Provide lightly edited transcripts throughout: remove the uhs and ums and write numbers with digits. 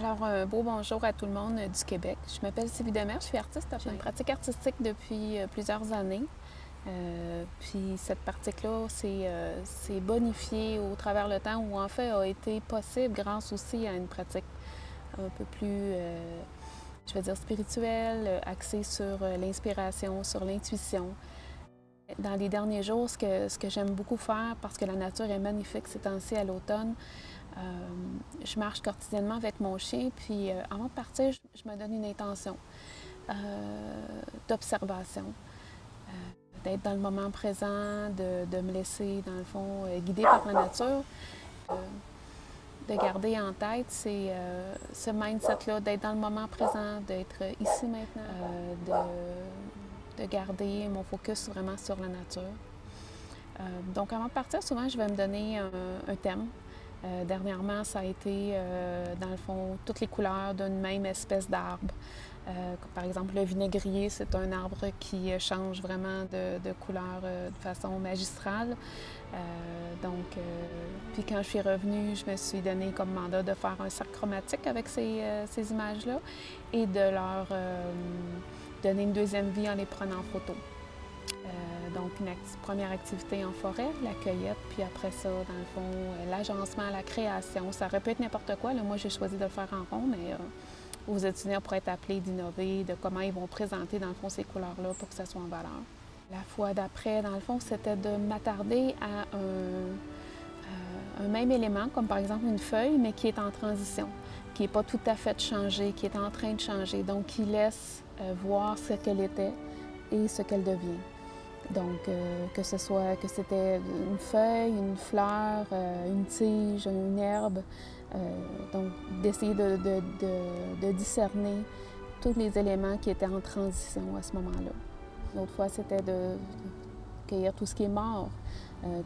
Alors, un beau bonjour à tout le monde du Québec. Je m'appelle Sylvie Demers, je suis artiste. J'ai une pratique artistique depuis plusieurs années. Puis cette pratique-là s'est bonifiée au travers le temps ou en fait a été possible grâce aussi à une pratique un peu plus, je vais dire, spirituelle, axée sur l'inspiration, sur l'intuition. Dans les derniers jours, ce que j'aime beaucoup faire, parce que la nature est magnifique ces temps-ci à l'automne, je marche quotidiennement avec mon chien, puis avant de partir, je me donne une intention d'observation, d'être dans le moment présent, de me laisser, dans le fond, guider par la nature, de garder en tête ce mindset-là, d'être dans le moment présent, d'être ici maintenant, de garder mon focus vraiment sur la nature. Donc avant de partir, souvent, je vais me donner un thème. Dernièrement, ça a été, dans le fond, toutes les couleurs d'une même espèce d'arbre. Par exemple, le vinaigrier, c'est un arbre qui change vraiment de couleur de façon magistrale. Puis quand je suis revenue, je me suis donné comme mandat de faire un cercle chromatique avec ces images-là et de leur donner une deuxième vie en les prenant en photo. Donc, une première activité en forêt, la cueillette, puis après ça, dans le fond, l'agencement, la création. Ça aurait pu être n'importe quoi. Là, moi, j'ai choisi de le faire en rond, mais aux étudiants pourraient être appelés d'innover, de comment ils vont présenter, dans le fond, ces couleurs-là pour que ça soit en valeur. La fois d'après, dans le fond, c'était de m'attarder à un même élément, comme par exemple une feuille, mais qui est en transition, qui n'est pas tout à fait changée, qui est en train de changer, donc qui laisse voir ce qu'elle était et ce qu'elle devient. Donc, que c'était une feuille, une fleur, une tige, une herbe. Donc, d'essayer de discerner tous les éléments qui étaient en transition à ce moment-là. L'autre fois, c'était de cueillir tout ce qui est mort,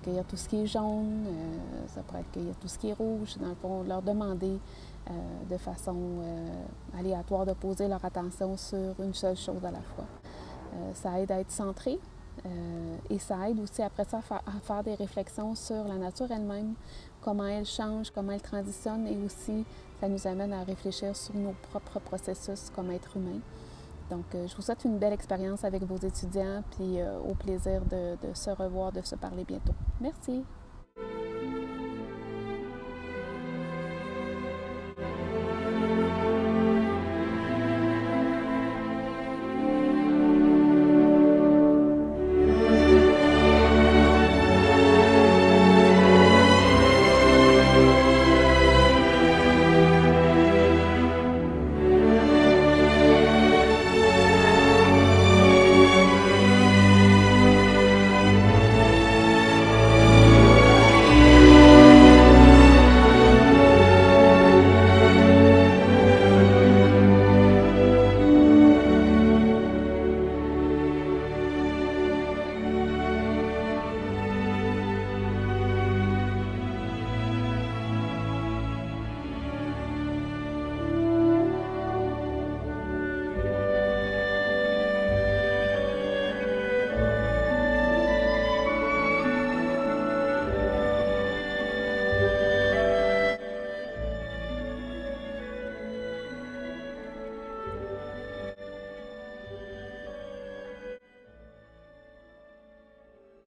cueillir tout ce qui est jaune, ça pourrait être cueillir tout ce qui est rouge. Dans le fond, leur demander de façon aléatoire de poser leur attention sur une seule chose à la fois. Ça aide à être centré. Et ça aide aussi après ça à faire des réflexions sur la nature elle-même, comment elle change, comment elle transitionne et aussi ça nous amène à réfléchir sur nos propres processus comme êtres humains. Donc je vous souhaite une belle expérience avec vos étudiants puis au plaisir de se revoir, de se parler bientôt. Merci!